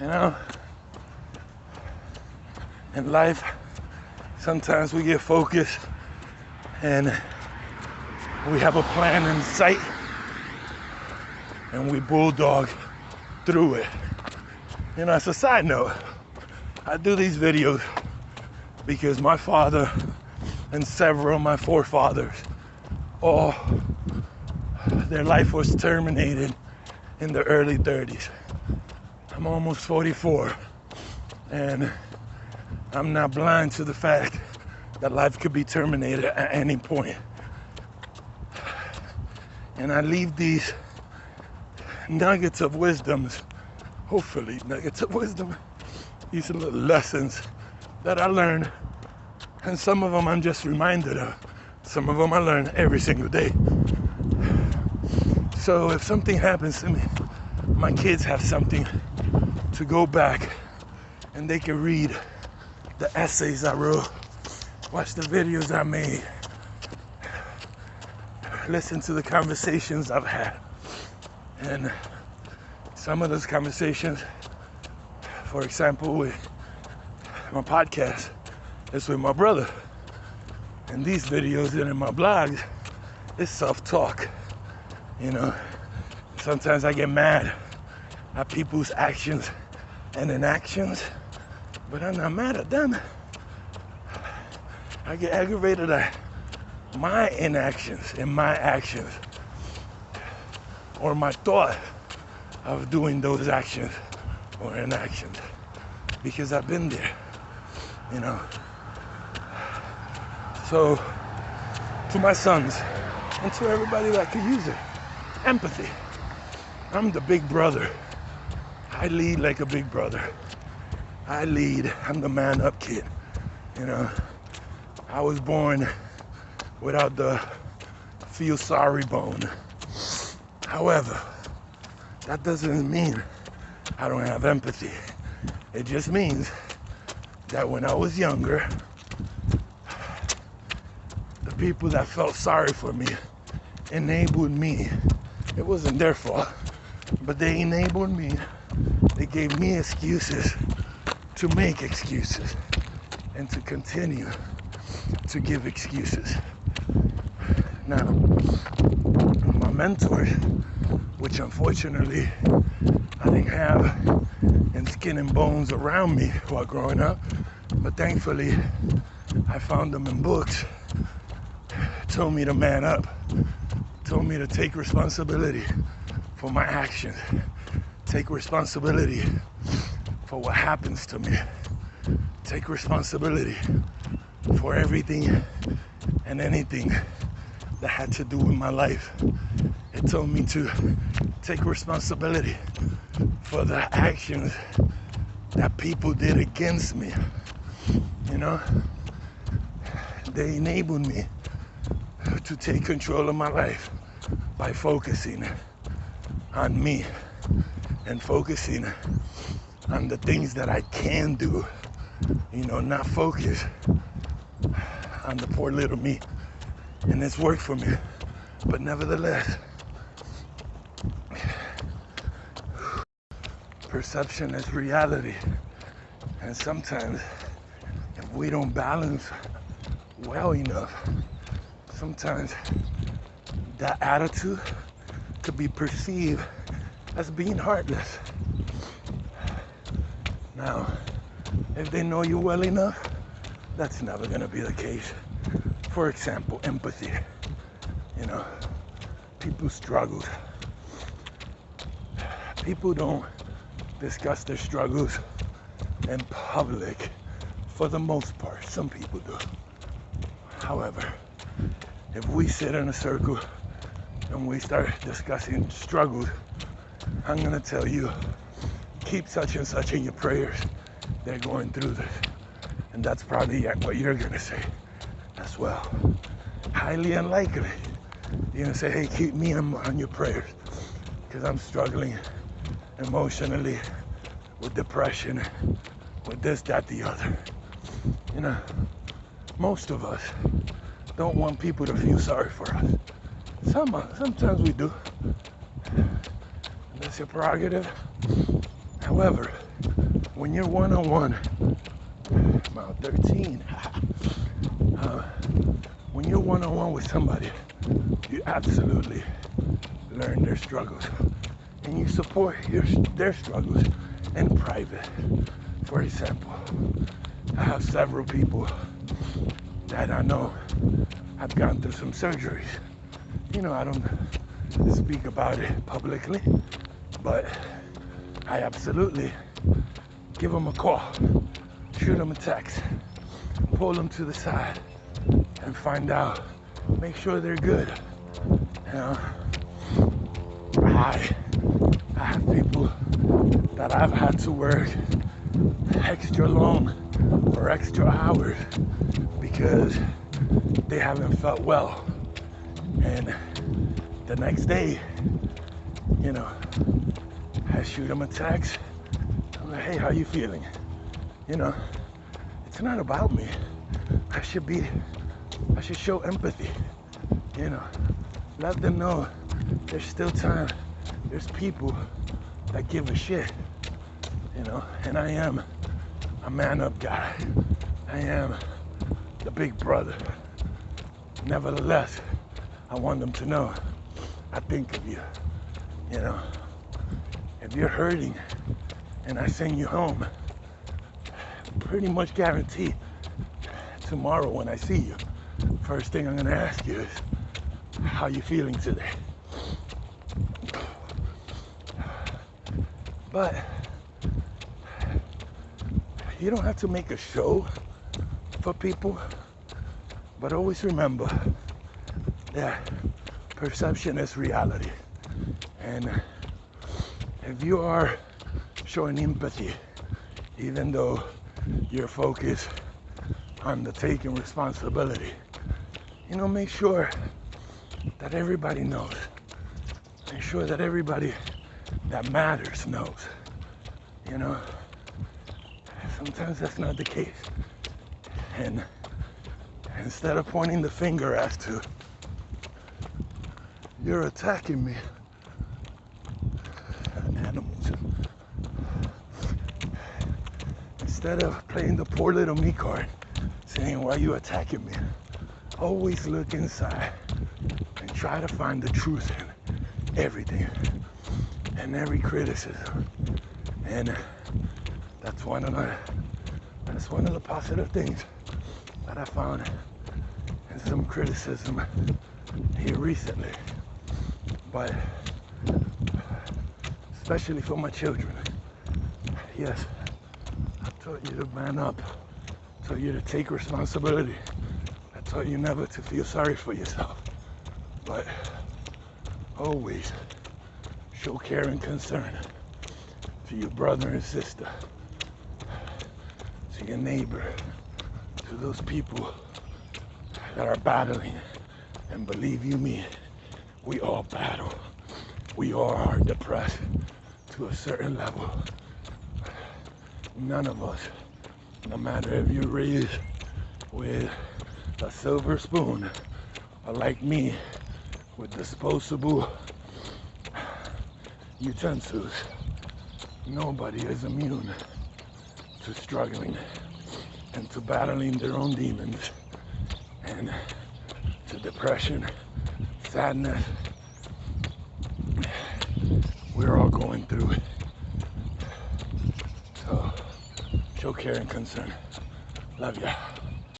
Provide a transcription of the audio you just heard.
You know, in life, sometimes we get focused and we have a plan in sight and we bulldog through it. You know, as a side note, I do these videos because my father and several of my forefathers, all their life was terminated in the early 30s. I'm almost 44, and I'm not blind to the fact that life could be terminated at any point. And I leave these nuggets of wisdoms, hopefully nuggets of wisdom, these little lessons that I learned, and some of them I'm just reminded of. Some of them I learn every single day. So if something happens to me, my kids have something to go back and they can read the essays I wrote, watch the videos I made, listen to the conversations I've had. And some of those conversations, for example, with my podcast, is with my brother. And these videos and in my blogs, it's self-talk. You know, sometimes I get mad at people's actions and inactions, but I'm not mad at them. I get aggravated at my inactions and my actions, or my thought of doing those actions or inactions, because I've been there, you know. So, to my sons and to everybody that could use it, empathy. I'm the big brother. I lead like a big brother. I lead. I'm the man up kid. You know, I was born without the feel sorry bone. However, that doesn't mean I don't have empathy. It just means that when I was younger, the people that felt sorry for me enabled me. It wasn't their fault, but they enabled me. They gave me excuses to make excuses and to continue to give excuses. Now, my mentors, which unfortunately I didn't have in skin and bones around me while growing up, but thankfully I found them in books, told me to man up, told me to take responsibility for my actions, take responsibility for what happens to me, take responsibility for everything and anything that had to do with my life. It told me to take responsibility for the actions that people did against me. You know, they enabled me to take control of my life by focusing on me and focusing on the things that I can do, you know, not focus on the poor little me. And it's worked for me, but nevertheless, perception is reality. And sometimes if we don't balance well enough, sometimes that attitude could be perceived as being heartless. Now, if they know you well enough, that's never gonna be the case. For example, empathy. You know, people struggle. People don't discuss their struggles in public for the most part. Some people do. However, if we sit in a circle and we start discussing struggles, I'm gonna tell you, keep such and such in your prayers. They're going through this. And that's probably what you're gonna say as well. Highly unlikely. You're gonna say, hey, keep me on your prayers, because I'm struggling emotionally with depression, with this, that, the other. You know, most of us don't want people to feel sorry for us. Sometimes we do. That's your prerogative. However, when you're one-on-one, about 13, when you're one-on-one with somebody, you absolutely learn their struggles, and you support their struggles in private. For example, I have several people that I know have gone through some surgeries. You know, I don't speak about it publicly, but I absolutely give them a call, shoot them a text, pull them to the side, and find out, make sure they're good. You know, I have people that I've had to work extra long or extra hours because they haven't felt well. And the next day, you know, I shoot them a text. I'm like, hey, how you feeling? You know, it's not about me. I should show empathy. You know, let them know there's still time. There's people that give a shit. You know, and I am a man up guy. I am the big brother. Nevertheless, I want them to know I think of you. You know, if you're hurting and I send you home, pretty much guarantee tomorrow when I see you, first thing I'm gonna ask you is, how you feeling today? But you don't have to make a show for people, but always remember that perception is reality. And if you are showing empathy, even though you're focused on the taking responsibility, you know, make sure that everybody knows. Make sure that everybody that matters knows. You know, sometimes that's not the case. And instead of pointing the finger as to, you're attacking me, animals. Instead of playing the poor little me card, saying, why are you attacking me? Always look inside and try to find the truth in everything and every criticism. And that's one of the positive things that I found in some criticism here recently. But especially for my children. Yes, I taught you to man up. I taught you to take responsibility. I taught you never to feel sorry for yourself. But always show care and concern to your brother and sister, to your neighbor, to those people that are battling. And believe you me, we all battle. We all are depressed to a certain level. None of us, no matter if you're raised with a silver spoon or like me with disposable utensils, nobody is immune to struggling and to battling their own demons and to depression, sadness. We're all going through it. So show care and concern. Love ya.